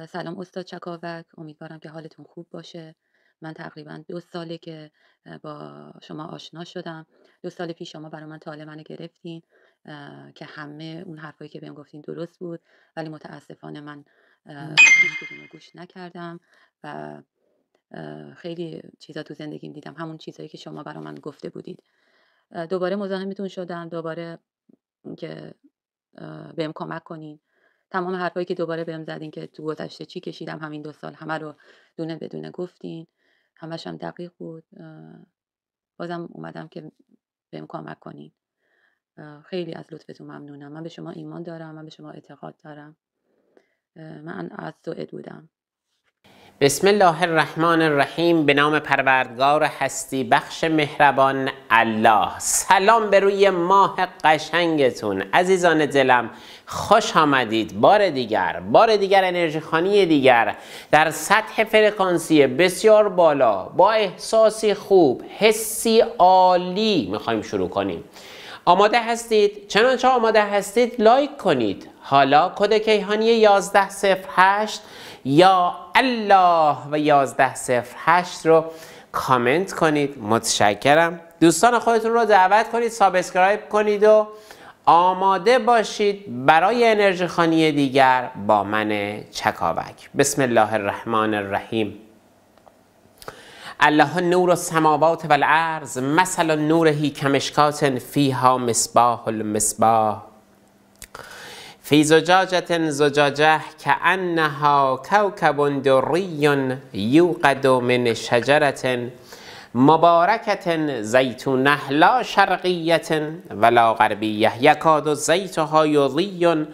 سلام استاد چکاوک، امیدوارم که حالتون خوب باشه. من تقریبا 2 ساله که با شما آشنا شدم. 2 سال پیش شما برای من طالع منو گرفتین که همه اون حرفایی که بهم گفتین درست بود، ولی متاسفانه من هیچ کدوم رو گوش نکردم و خیلی چیزا تو زندگیم دیدم، همون چیزایی که شما برای من گفته بودید. دوباره مزاحمتون شدم، دوباره که بهم کمک کنین. تمام حرفایی که دوباره بهم زدین که تو گذشته چی کشیدم همین 2 سال، همه رو دونه بدونه گفتین. همش هم دقیق بود. بازم اومدم که بهم کمک کنین. خیلی از لطفتون ممنونم. من به شما ایمان دارم، من به شما اعتقاد دارم. من از سوئد بودم. بسم الله الرحمن الرحیم. به نام پروردگار هستی بخش مهربان الله. سلام به روی ماه قشنگتون عزیزان دلم، خوش آمدید. بار دیگر انرژی خوانی دیگر در سطح فرکانسی بسیار بالا با احساسی خوب، حسی عالی میخوایم شروع کنیم. آماده هستید؟ چنانچه آماده هستید لایک کنید. حالا کد کیهانی 1108 یا الله و 1108 رو کامنت کنید. متشکرم. دوستان خودتون رو دعوت کنید سابسکرایب کنید و آماده باشید برای انرژی خوانی دیگر با من چکاوک. بسم الله الرحمن الرحیم. الله نور السماوات والارض مثل نوره کمشکات فیها مصباح المصباح فی زجاجة زجاجة كأنها کوکب دری یوقد من شجرة مبارکة زیتونه لا شرقیة ولا غربیة یکاد زیتها یضی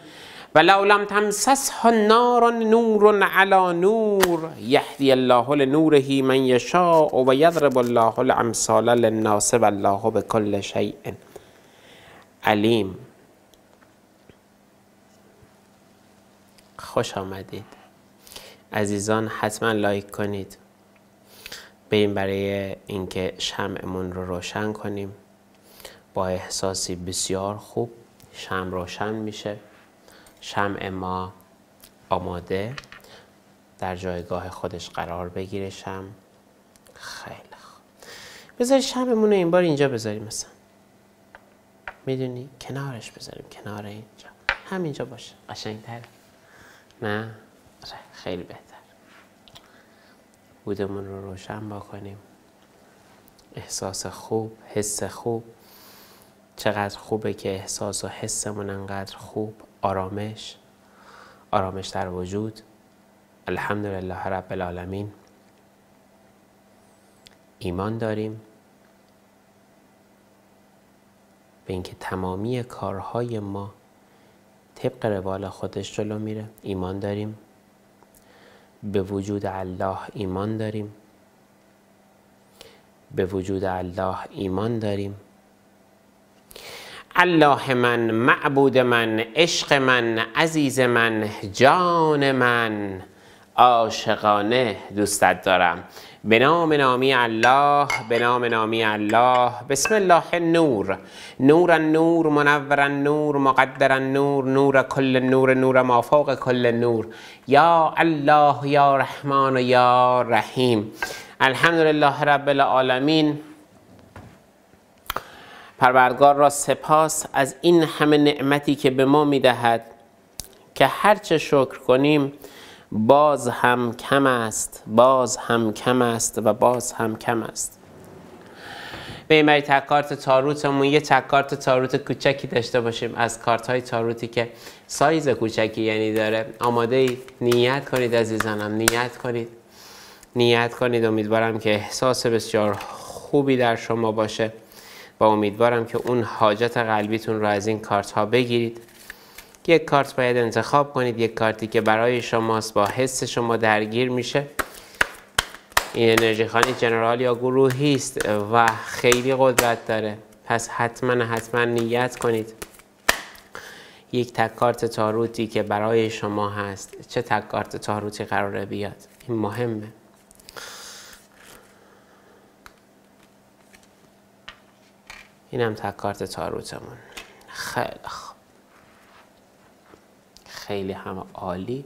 ولو لم تمسسه النار نور على نور یهدی الله لنوره من یشاء و یضرب الله الامثال للناس والله بكل شیء علیم. خوش آمدید عزیزان. حتما لایک کنید. بریم برای اینکه شمعمون رو روشن کنیم. با احساسی بسیار خوب شمع روشن میشه. شمع ما آماده در جایگاه خودش قرار بگیره. شمع خیلی خوب. بذاری شمعمون رو این بار اینجا بذاریم، مثلا میدونی کنارش بذاریم، کنار اینجا، همینجا باشه قشنگ‌تره. نه خیلی بهتر. بودمون رو روشن بکنیم. احساس خوب، حس خوب. چقدر خوبه که احساس و حسمون انقدر خوب. آرامش در وجود. الحمدلله رب العالمین. ایمان داریم به اینکه تمامی کارهای ما طبق روال خودش جلو میره. ایمان داریم به وجود الله. ایمان داریم به وجود الله. ایمان داریم. الله من، معبود من، عشق من، عزیز من، جان من، عاشقانه دوستت دارم. به نام نامی الله، به نام نامی الله. بسم الله النور. نور النور، منور النور، مقدر النور، نور کل نور، نور ما فوق کل نور. یا الله یا رحمان یا رحیم. الحمدلله رب العالمین. پروردگار را سپاس از این همه نعمتی که به ما میدهد که هرچه شکر کنیم باز هم کم است، باز هم کم است و باز هم کم است. به این تکارت تاروتمون یه تکارت تاروت کوچکی داشته باشیم از کارت های تاروتی که سایز کوچکی یعنی داره. آماده اید؟ نیت کنید عزیزانم، نیت کنید. نیت کنید. امیدوارم که احساس بسیار خوبی در شما باشه و امیدوارم که اون حاجت قلبیتون رو از این کارت ها بگیرید. یک کارت باید انتخاب کنید، یک کارتی که برای شماست، با حس شما درگیر میشه. این انرژی خوانی جنرال یا گروهی است و خیلی قدرت داره، پس حتما نیت کنید. یک تک کارت تاروتی که برای شما هست، چه تک کارت تاروتی قراره بیاد، این مهمه. اینم تک کارت تاروتمون. خیلی خوب، خیلی هم عالی.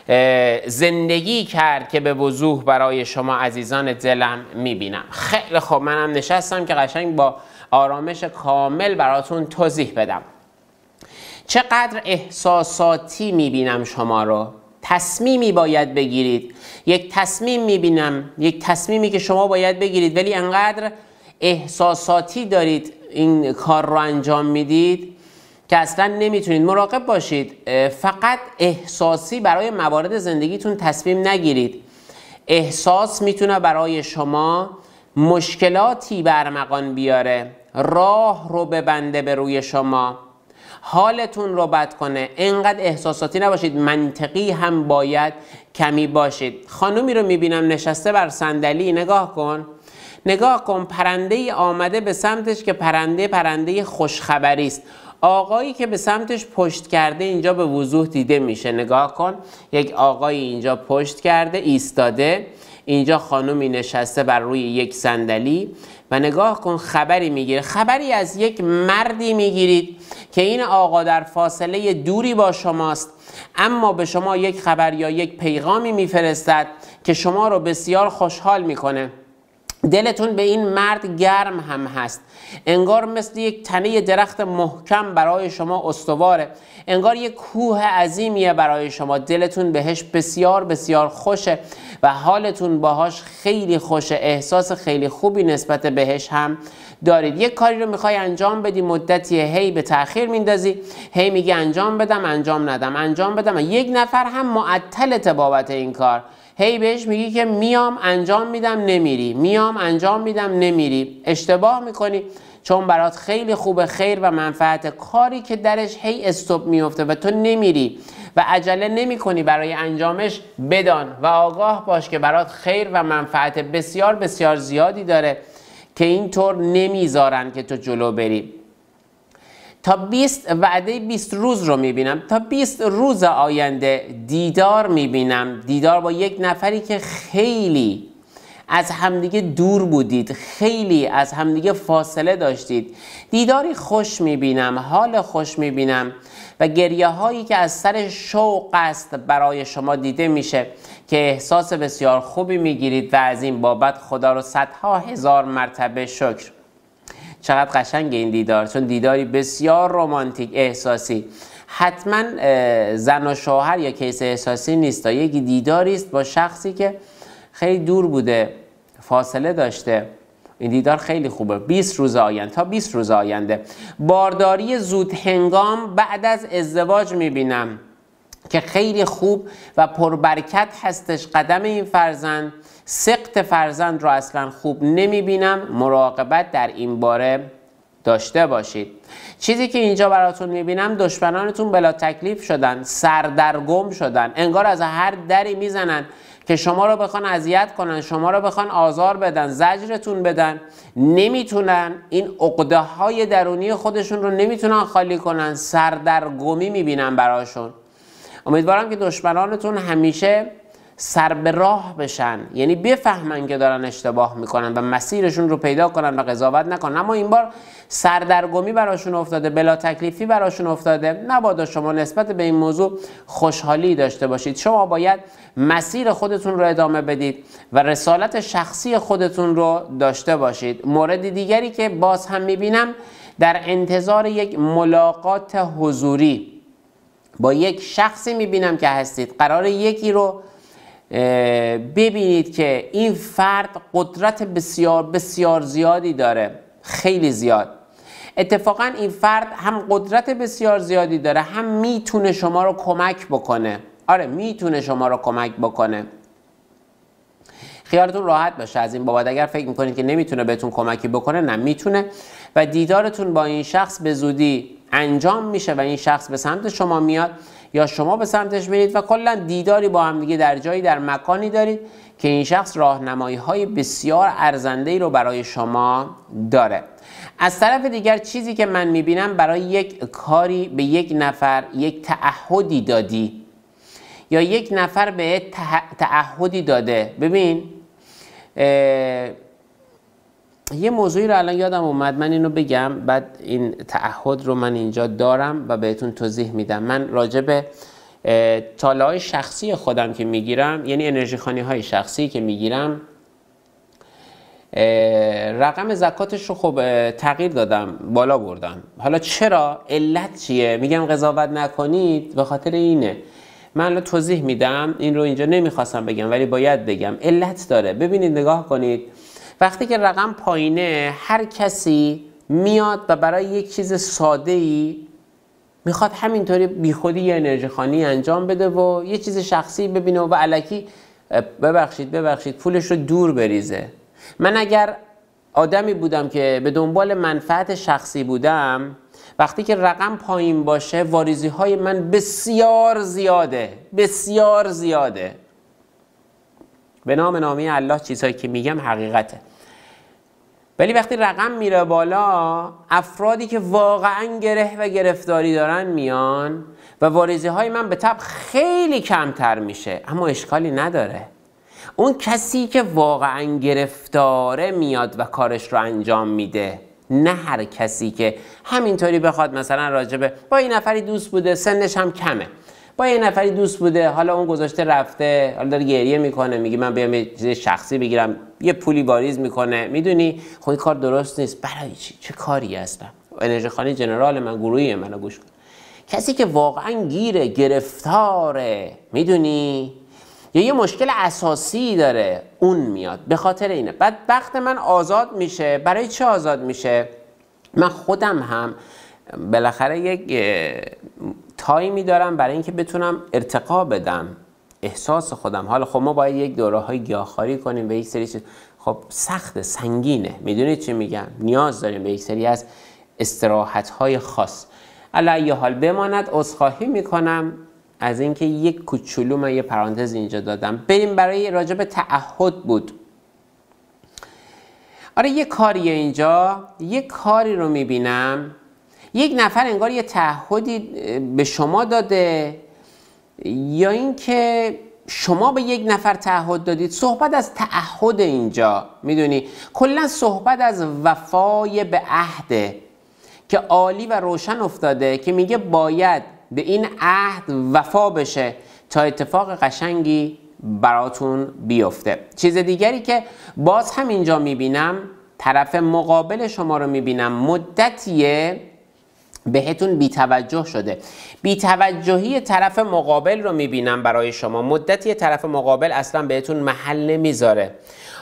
زندگی کرد که به وضوح برای شما عزیزان دلم میبینم. خیلی خوب، منم نشستم که قشنگ با آرامش کامل براتون توضیح بدم. چقدر احساساتی میبینم شما رو. تصمیمی باید بگیرید، یک تصمیم میبینم، یک تصمیمی که شما باید بگیرید، ولی انقدر احساساتی دارید این کار رو انجام میدید که اصلا نمیتونید. مراقب باشید فقط احساسی برای موارد زندگیتون تصمیم نگیرید. احساس میتونه برای شما مشکلاتی برمغان بیاره، راه رو ببنده به روی شما، حالتون رو بد کنه. اینقدر احساساتی نباشید، منطقی هم باید کمی باشید. خانومی رو میبینم نشسته بر صندلی، نگاه کن، نگاه کن، پرنده آمده به سمتش که پرنده خوشخبری است. آقایی که به سمتش پشت کرده اینجا به وضوح دیده میشه. نگاه کن، یک آقایی اینجا پشت کرده ایستاده، اینجا خانومی نشسته بر روی یک صندلی و نگاه کن خبری میگیره. خبری از یک مردی میگیرید که این آقا در فاصله دوری با شماست، اما به شما یک خبر یا یک پیغامی میفرستد که شما رو بسیار خوشحال میکنه. دلتون به این مرد گرم هم هست، انگار مثل یک تنه درخت محکم برای شما استواره، انگار یک کوه عظیمیه برای شما. دلتون بهش بسیار بسیار خوشه و حالتون باهاش خیلی خوشه، احساس خیلی خوبی نسبت بهش هم دارید. یک کاری رو میخوای انجام بدی، مدتیه هی به تأخیر میندازی، هی میگی انجام بدم، انجام ندم، انجام بدم. یک نفر هم معطلت بابت این کار، هی بهش میگی که میام انجام میدم نمیری، میام انجام میدم نمیری. اشتباه میکنی، چون برات خیلی خوبه، خیر و منفعت کاری که درش هی استوب میفته و تو نمیری و عجله نمی کنی برای انجامش. بدان و آگاه باش که برات خیر و منفعت بسیار بسیار زیادی داره که اینطور نمیذارن که تو جلو بری. تا 20 وعده 20 روز رو میبینم، تا 20 روز آینده دیدار میبینم، دیدار با یک نفری که خیلی از همدیگه دور بودید، خیلی از همدیگه فاصله داشتید. دیداری خوش میبینم، حال خوش میبینم و گریه هایی که از سر شوق است برای شما دیده میشه که احساس بسیار خوبی میگیرید و از این بابت خدا رو صدها هزار مرتبه شکر. چقدر قشنگه این دیدار، چون دیداری بسیار رمانتیک، احساسی. حتما زن و شوهر یا کیس احساسی نیست، یک دیداری است با شخصی که خیلی دور بوده، فاصله داشته. این دیدار خیلی خوبه. 20 روز آینده، تا 20 روز آینده. بارداری زود هنگام بعد از ازدواج میبینم که خیلی خوب و پربرکت هستش. قدم این فرزند، سقط فرزند رو اصلا خوب نمیبینم. مراقبت در این باره داشته باشید. چیزی که اینجا براتون میبینم، دشمنانتون بلا تکلیف شدن، سردرگم شدن، انگار از هر دری میزنن که شما رو بخوان اذیت کنن، شما رو بخوان آزار بدن، زجرتون بدن. نمیتونن، این عقده های درونی خودشون رو نمیتونن خالی کنن. سردرگمی میبینن براشون. امیدوارم که دشمنانتون همیشه سر به راه بشن، یعنی بفهمن که دارن اشتباه میکنن و مسیرشون رو پیدا کنن و قضاوت نکنن. اما این بار سردرگمی براشون افتاده، بلا تکلیفی براشون افتاده. نباید شما نسبت به این موضوع خوشحالی داشته باشید. شما باید مسیر خودتون رو ادامه بدید و رسالت شخصی خودتون رو داشته باشید. مورد دیگری که باز هم میبینم، در انتظار یک ملاقات حضوری با یک شخصی میبینم که هستید. قرار یکی رو ببینید که این فرد قدرت بسیار بسیار زیادی داره، خیلی زیاد. اتفاقا این فرد هم قدرت بسیار زیادی داره، هم میتونه شما رو کمک بکنه. آره، میتونه شما رو کمک بکنه. خیالتون راحت باشه از این بابت. اگر فکر میکنید که نمیتونه بهتون کمکی بکنه، نه، میتونه و دیدارتون با این شخص به زودی انجام میشه و این شخص به سمت شما میاد یا شما به سمتش میرید و کلا دیداری با هم دیگه در جایی، در مکانی دارید که این شخص راهنمایی‌های بسیار ارزنده‌ای رو برای شما داره. از طرف دیگر چیزی که من میبینم، برای یک کاری به یک نفر یک تعهدی دادی یا یک نفر به تعهدی داده. ببین یه موضوعی رو الان یادم اومد، من اینو بگم، بعد این تعهد رو من اینجا دارم و بهتون توضیح میدم. من راجع به طالع‌های شخصی خودم که میگیرم، یعنی انرژی خانی های شخصی که میگیرم، رقم زکاتش رو خب تغییر دادم، بالا بردم. حالا چرا؟ علت چیه؟ میگم قضاوت نکنید، به خاطر اینه. من الان توضیح میدم، این رو اینجا نمیخواستم بگم ولی باید بگم، علت داره. ببینید، نگاه کنید، وقتی که رقم پایینه، هر کسی میاد و برای یک چیز ساده‌ای میخواد همینطوری بیخودی یه انرژی خانی انجام بده و یه چیز شخصی ببینه و الکی ببخشید پولش رو دور بریزه. من اگر آدمی بودم که به دنبال منفعت شخصی بودم، وقتی که رقم پایین باشه واریزی های من بسیار زیاده. به نامی الله چیزهایی که میگم حقیقته. ولی وقتی رقم میره بالا، افرادی که واقعا گره و گرفتاری دارن میان و واریزی های من به طب خیلی کمتر میشه. اما اشکالی نداره، اون کسی که واقعا گرفتاره میاد و کارش رو انجام میده، نه هر کسی که همینطوری بخواد مثلا راجبه با این نفری دوست بوده، سنش هم کمه، با این نفری دوست بوده، حالا اون گذاشته رفته، حالا داره گریه میکنه، میگه من بیام یه چیز شخصی بگیرم، یه پولی واریز میکنه. میدونی خب این کار درست نیست. برای چی؟ چه کاری هستم؟ انرژی خانی جنرال من، گروهی منو گوش کن. کسی که واقعا گیره، گرفتاره، میدونی، یا یه مشکل اساسی داره، اون میاد. به خاطر اینه. بعد وقت من آزاد میشه. برای چه آزاد میشه؟ من خودم هم بالاخره یک تایمی دارم برای اینکه بتونم ارتقا بدم احساس خودم. حالا خب ما باید یک دوره‌های گیاهخواری کنیم و یک سری چیز، خب سخته، سنگینه. میدونید چی میگم؟ نیاز داریم به یک سری از استراحت‌های خاص. علی ای حال بماند، عذرخواهی میکنم از اینکه یک کوچولو من یه پرانتز اینجا دادم. بریم برای راجب تعهد بود. آره یه کاریه اینجا، یه کاری رو میبینم، یک نفر انگار یه تعهدی به شما داده، یا اینکه شما به یک نفر تعهد دادید. صحبت از تعهد اینجا، میدونی، کلا صحبت از وفای به عهده که عالی و روشن افتاده که میگه باید به این عهد وفا بشه تا اتفاق قشنگی براتون بیفته. چیز دیگری که باز هم اینجا میبینم، طرف مقابل شما رو میبینم مدتیه بهتون بی‌توجه شده. بی‌توجهی طرف مقابل رو میبینم برای شما. مدتی طرف مقابل اصلا بهتون محل نمیذاره،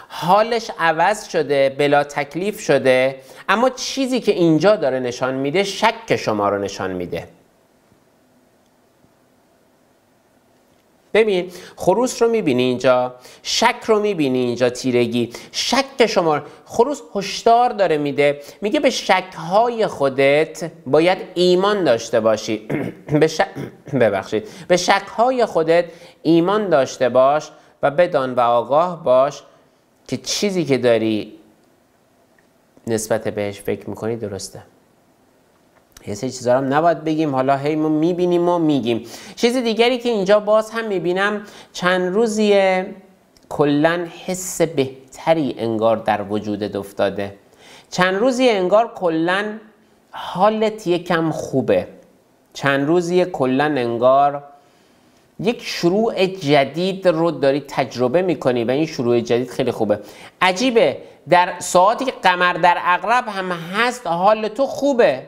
حالش عوض شده، بلا تکلیف شده. اما چیزی که اینجا داره نشان میده، شک شما رو نشان میده. ببین، خروس رو میبینی اینجا، شک رو میبینی اینجا، تیرگی، شک شما. خروس هشدار داره میده، میگه به شکهای خودت باید ایمان داشته باشی. به شکهای خودت ایمان داشته باش و بدان و آگاه باش که چیزی که داری نسبت بهش فکر میکنی درسته. یه سری چیزا هم نباید بگیم، حالا هی ما میبینیم و میگیم. چیز دیگری که اینجا باز هم میبینم، چند روزیه کلن حس بهتری انگار در وجودت افتاده. چند روزیه انگار کلن حالت یکم خوبه. چند روزیه کلن انگار یک شروع جدید رو داری تجربه میکنی و این شروع جدید خیلی خوبه. عجیبه، در ساعتی که قمر در عقرب هم هست حال تو خوبه.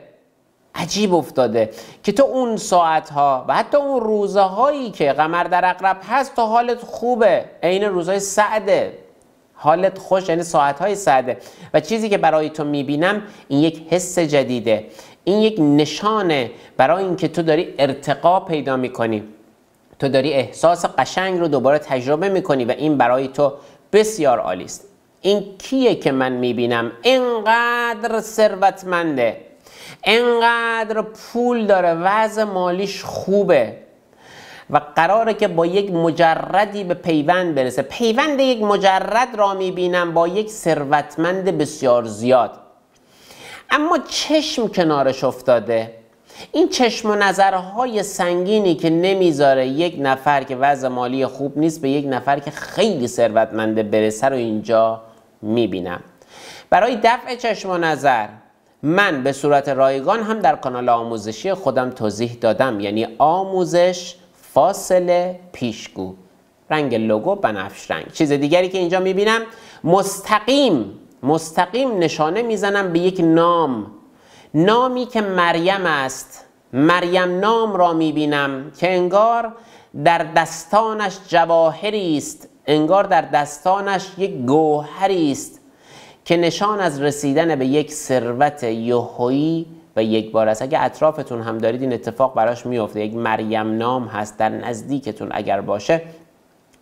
عجیب افتاده که تو اون ساعتها و حتی اون روزهایی که قمر در عقرب هست تو حالت خوبه، عین روزهای سعده، حالت خوش، یعنی ساعتهای سعده. و چیزی که برای تو میبینم این یک حس جدیده، این یک نشانه برای اینکه تو داری ارتقا پیدا میکنی، تو داری احساس قشنگ رو دوباره تجربه میکنی و این برای تو بسیار عالی است. این کیه که من میبینم اینقدر ثروتمنده، اینقدر پول داره، وضع مالیش خوبه و قراره که با یک مجردی به پیوند برسه. پیوند یک مجرد را میبینم با یک ثروتمند بسیار زیاد، اما چشم کنارش افتاده. این چشم و نظرهای سنگینی که نمیذاره یک نفر که وضع مالی خوب نیست به یک نفر که خیلی ثروتمنده برسه رو اینجا میبینم. برای دفع چشم و نظر من به صورت رایگان هم در کانال آموزشی خودم توضیح دادم، یعنی آموزش فاصله پیشگو، رنگ لوگو بنفش رنگ. چیز دیگری که اینجا میبینم مستقیم نشانه میزنم به یک نامی که مریم است. مریم نام را میبینم که انگار در دستانش جواهری است، انگار در دستانش یک گوهری است که نشان از رسیدن به یک ثروت یهویی و یک بار است. اگه اطرافتون هم دارید این اتفاق براش میفته، یک مریم نام هست در نزدیکتون اگر باشه،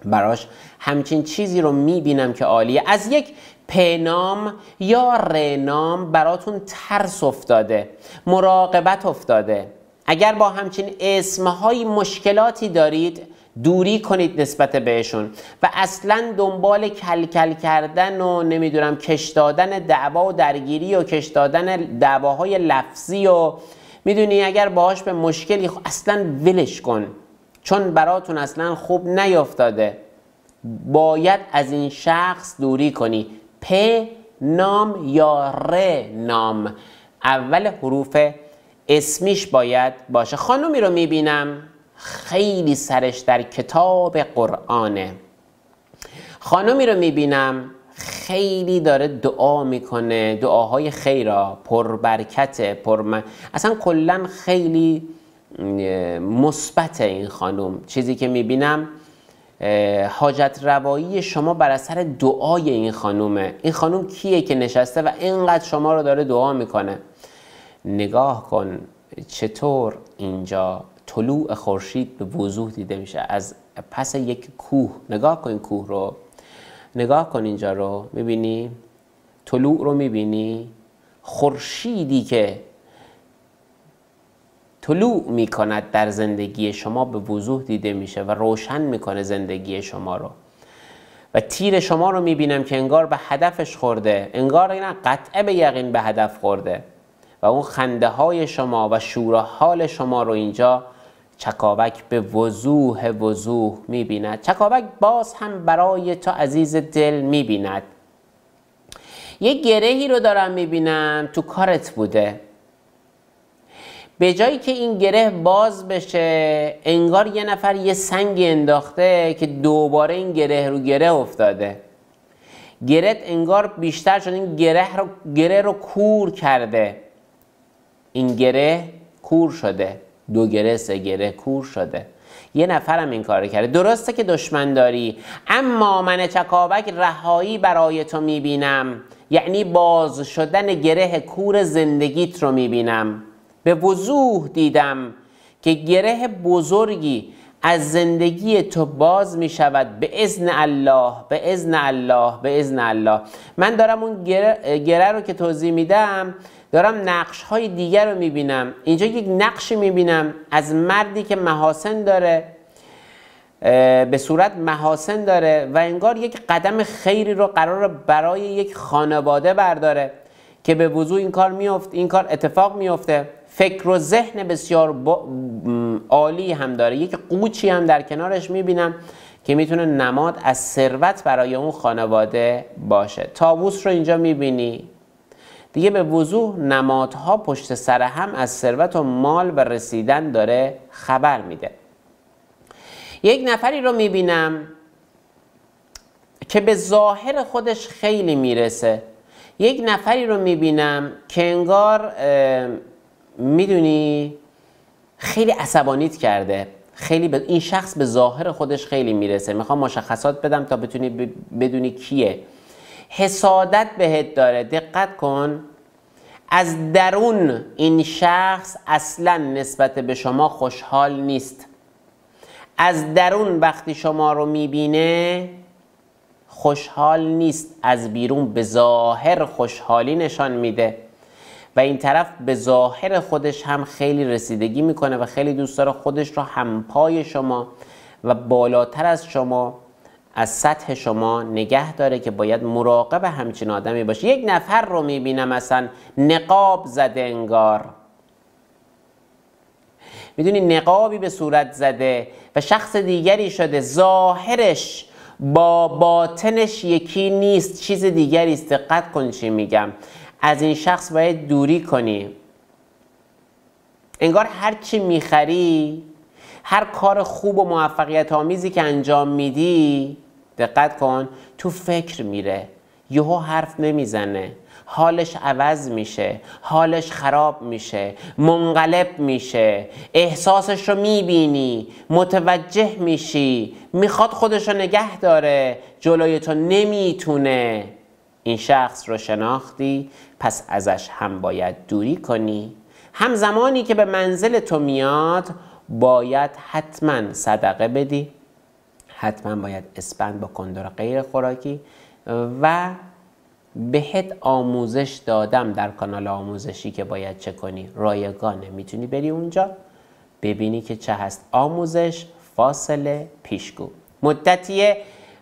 براش همچین چیزی رو میبینم که عالیه. از یک پنام یا رنام براتون ترس افتاده، مراقبت افتاده. اگر با همچین اسمهای مشکلاتی دارید، دوری کنید نسبت بهشون و اصلا دنبال کلکل کردن و نمیدونم کش دادن دعوا و درگیری و کش دادن دعواهای لفظی و میدونی اگر باهاش به مشکلی اصلا ولش کن، چون براتون اصلا خوب نیافتاده. باید از این شخص دوری کنی. پ نام یا ر نام، اول حروف اسمیش باید باشه. خانومی رو میبینم خیلی سرش در کتاب قرآنه. خانومی رو میبینم خیلی داره دعا میکنه، دعاهای خیرا، پربرکته، اصلا کلا خیلی مثبت این خانوم. چیزی که میبینم حاجت روایی شما بر اثر دعای این خانومه. این خانوم کیه که نشسته و اینقدر شما رو داره دعا میکنه؟ نگاه کن چطور اینجا طلوع خورشید به وضوح دیده میشه از پس یک کوه. نگاه کن کوه رو، نگاه کن اینجا رو، میبینی طلوع رو، میبینی خورشیدی که طلوع میکند در زندگی شما به وضوح دیده میشه و روشن میکنه زندگی شما رو. و تیر شما رو میبینم که انگار به هدفش خورده، انگار اینا قطعه به یقین به هدف خورده و اون خنده های شما و شور حال شما رو اینجا چکاوک به وضوح میبیند. چکاوک باز هم برای تو عزیز دل میبیند. یک گرهی رو دارم میبینم تو کارت بوده، به جایی که این گره باز بشه انگار یه نفر یه سنگی انداخته که دوباره این گره رو گره افتاده. گرهت انگار بیشتر شده، این گره رو کور کرده. این گره کور شده، 2 گره 3 گره کور شده. یه نفرم این کار کرده. درسته که دشمن داری، اما من چکاوک رهایی برای تو میبینم، یعنی باز شدن گره کور زندگیت رو میبینم. به وضوح دیدم که گره بزرگی از زندگی تو باز می شود به اذن الله، به اذن الله، به اذن الله. من دارم اون گره رو که توضیح میدم، دارم نقش های دیگر رو میبینم. اینجا یک نقشی میبینم از مردی که محاسن داره، به صورت محاسن داره و انگار یک قدم خیری رو قرار برای یک خانواده برداره که به وضوح این کار اتفاق میفته. فکر و ذهن بسیار عالی هم داره. یک قوچی هم در کنارش میبینم که میتونه نماد از ثروت برای اون خانواده باشه. طاووس رو اینجا میبینی دیگه، به وضوح نمادها پشت سر هم از ثروت و مال و رسیدن داره خبر میده. یک نفری رو میبینم که به ظاهر خودش خیلی میرسه. یک نفری رو میبینم که انگار میدونی خیلی عصبانیت کرده، خیلی این شخص به ظاهر خودش خیلی میرسه. میخوام مشخصات بدم تا بتونی بدونی کیه. حسادت بهت داره، دقت کن. از درون این شخص اصلا نسبت به شما خوشحال نیست. از درون وقتی شما رو میبینه خوشحال نیست، از بیرون به ظاهر خوشحالی نشان میده و این طرف به ظاهر خودش هم خیلی رسیدگی میکنه و خیلی دوست داره خودش رو همپای شما و بالاتر از شما، از سطح شما نگه داره که باید مراقب همچین آدمی باشه. یک نفر رو میبینم مثلا نقاب زده، انگار میدونی نقابی به صورت زده و شخص دیگری شده. ظاهرش با باطنش یکی نیست، چیز دیگری است. دقت کن چی میگم. از این شخص باید دوری کنی. انگار هرچی میخری، هر کار خوب و موفقیت آمیزی که انجام میدی، دقت کن، تو فکر میره، یهو حرف نمیزنه، حالش عوض میشه، حالش خراب میشه، منقلب میشه، احساسش رو میبینی، متوجه میشی، میخواد خودش رو نگه داره، جلوی تو نمیتونه. این شخص رو شناختی، پس ازش هم باید دوری کنی، هم زمانی که به منزل تو میاد باید حتما صدقه بدی، حتما باید اسپند با کندر غیر خوراکی و بهت آموزش دادم در کانال آموزشی که باید چه کنی، رایگانه میتونی بری اونجا ببینی که چه هست. آموزش فاصله پیشگو. مدتیه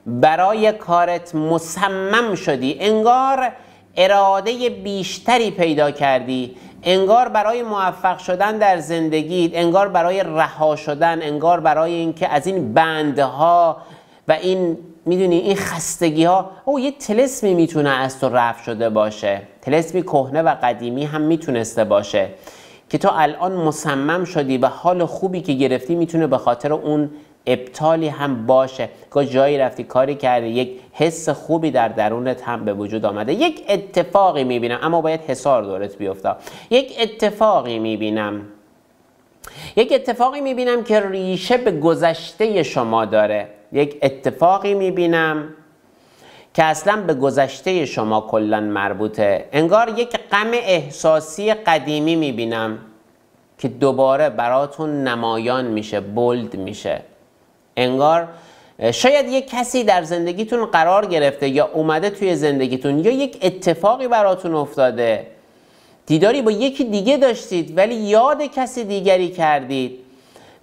برای کارت مصمم شدی، انگار اراده بیشتری پیدا کردی، انگار برای موفق شدن در زندگیت، انگار برای رها شدن، انگار برای اینکه از این بندها و این میدونی این خستگی ها، یه طلسمی میتونه از تو رفع شده باشه، طلسمی کهنه و قدیمی هم میتونسته باشه که تو الان مصمم شدی و حال خوبی که گرفتی میتونه به خاطر اون ابطالی هم باشه. که جایی رفتی کاری کردی، یک حس خوبی در درونت هم به وجود آمده. یک اتفاقی میبینم، اما باید حصار دورت بیفته. یک اتفاقی میبینم که ریشه به گذشته شما داره. یک اتفاقی میبینم که اصلا به گذشته شما کلا مربوطه. انگار یک غم احساسی قدیمی میبینم که دوباره براتون نمایان میشه، بولد میشه. انگار شاید یک کسی در زندگیتون قرار گرفته یا اومده توی زندگیتون، یا یک اتفاقی براتون افتاده، دیداری با یکی دیگه داشتید ولی یاد کسی دیگری کردید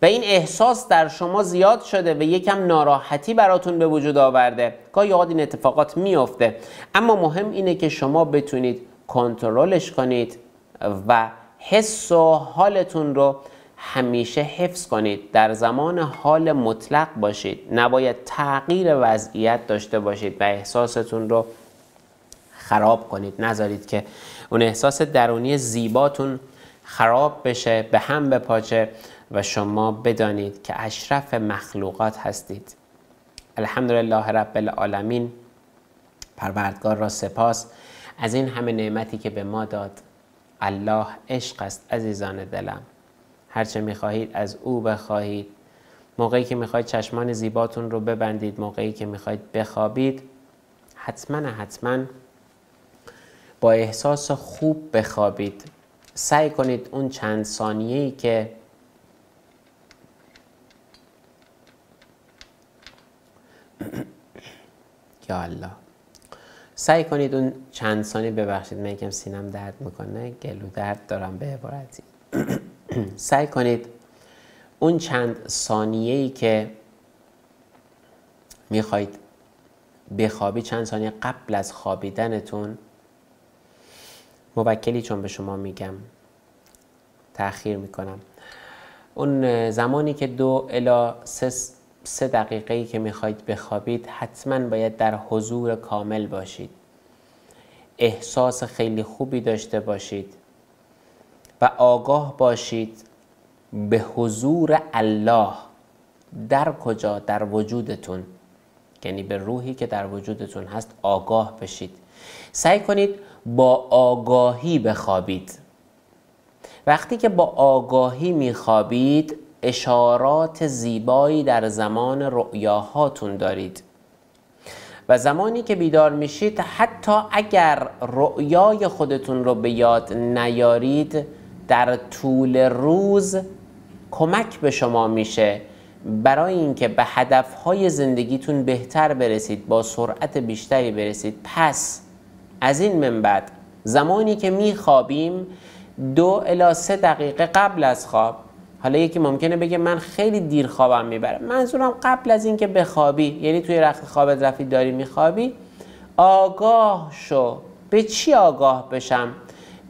و این احساس در شما زیاد شده و یکم ناراحتی براتون به وجود آورده. گاهی اوقات این اتفاقات میفته، اما مهم اینه که شما بتونید کنترلش کنید و حس و حالتون رو همیشه حفظ کنید. در زمان حال مطلق باشید، نباید تغییر وضعیت داشته باشید و احساستون رو خراب کنید. نذارید که اون احساس درونی زیباتون خراب بشه، به هم بپاچه و شما بدانید که اشرف مخلوقات هستید. الحمدلله رب العالمین. پروردگار را سپاس از این همه نعمتی که به ما داد. الله عشق است عزیزان دلم. هرچه میخواهید از او بخواهید. موقعی که میخواهید چشمان زیباتون رو ببندید، موقعی که میخواهید بخوابید، حتما با احساس خوب بخوابید. سعی کنید اون چند ثانیه‌ای که یا الله، سعی کنید اون چند ثانیه، ببخشید من یکم سینم درد میکنه، گلو درد دارم به عبارتی. سعی کنید اون چند ثانیه‌ای که میخواید بخوابید، چند ثانیه قبل از خوابیدنتون، موکلی چون به شما میگم تأخیر میکنم، اون زمانی که 2 الی 3 دقیقه‌ای که میخواید بخوابید، حتما باید در حضور کامل باشید، احساس خیلی خوبی داشته باشید و آگاه باشید به حضور الله. در کجا؟ در وجودتون، یعنی به روحی که در وجودتون هست آگاه بشید. سعی کنید با آگاهی بخوابید. وقتی که با آگاهی میخوابید، اشارات زیبایی در زمان رؤیاهاتون دارید و زمانی که بیدار میشید، حتی اگر رؤیای خودتون رو به یاد نیارید، در طول روز کمک به شما میشه برای اینکه به هدفهای زندگیتون بهتر برسید، با سرعت بیشتری برسید. پس از این من بعد زمانی که میخوابیم 2 الی 3 دقیقه قبل از خواب، حالا یکی ممکنه بگه من خیلی دیر خوابم میبره، منظورم قبل از این که بخوابی، یعنی توی رخت خوابت رفتی داری میخوابی، آگاه شو. به چی آگاه بشم؟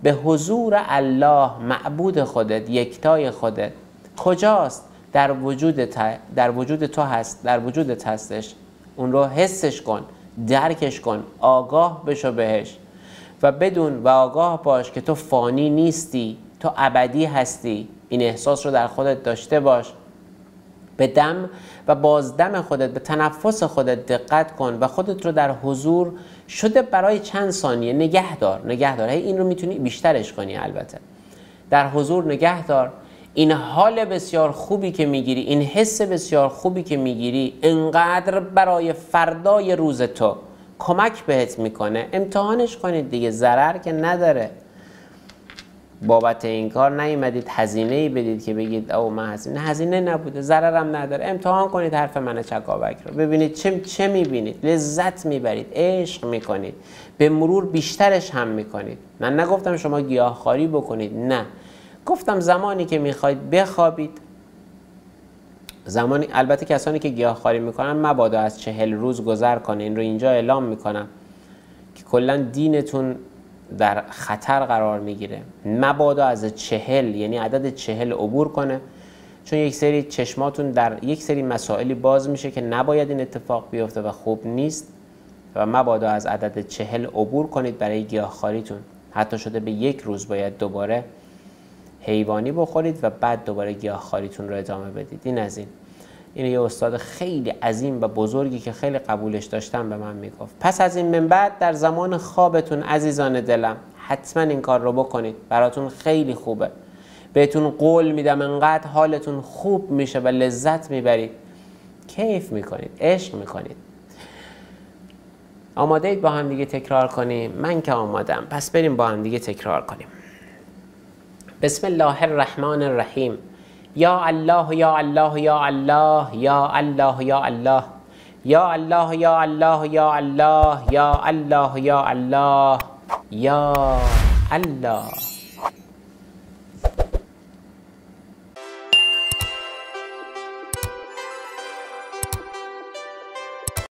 به حضور الله، معبود خودت، یکتای خودت. کجاست؟ در وجود تو هست، در وجودت هستش. اون رو حسش کن، درکش کن، آگاه بشو بهش و بدون و آگاه باش که تو فانی نیستی، تو ابدی هستی. این احساس رو در خودت داشته باش به دم و بازدم خودت، به تنفس خودت دقت کن و خودت رو در حضور شده برای چند ثانیه نگه دار. این رو میتونی بیشترش کنی، البته در حضور نگه دار. این حال بسیار خوبی که میگیری، این حس بسیار خوبی که میگیری، انقدر برای فردای روز تو کمک بهت میکنه. امتحانش کنید دیگه، ضرر که نداره. بابت این کار نیومدید هزینه‌ای بدید که بگید او من هزینه نبوده، ضررم نداره. امتحان کنید حرف من چکاوک رو، ببینید چه میبینید، لذت میبرید، عشق میکنید، به مرور بیشترش هم میکنید. من نگفتم شما گیاهخواری بکنید، نه، گفتم زمانی که میخواید بخوابید، زمانی، البته کسانی که گیاهخواری میکنن مبادا از 40 روز گذر کنه. این رو اینجا اعلام میکنم که کلا دینتون در خطر قرار میگیره. مبادا از 40، یعنی عدد 40 عبور کنه، چون یک سری چشماتون در یک سری مسائلی باز میشه که نباید این اتفاق بیفته و خوب نیست. و مبادا از عدد 40 عبور کنید برای گیاهخواریتون. حتی شده به 1 روز باید دوباره حیوانی بخورید و بعد دوباره گیاهخواریتون رو ادامه بدید. این از این یه استاد خیلی عظیم و بزرگی که خیلی قبولش داشتم به من میگفت. پس از این من بعد در زمان خوابتون عزیزان دلم حتما این کار رو بکنید، براتون خیلی خوبه. بهتون قول میدم انقدر حالتون خوب میشه و لذت میبرید، کیف میکنید، عشق میکنید. آماده اید با هم دیگه تکرار کنیم؟ من که آمادم، پس بریم با هم دیگه تکرار کنیم. بسم الله الرحمن الرحیم. یا الله یا الله یا الله یا الله یا الله یا الله یا الله یا الله یا الله یا الله یا الله.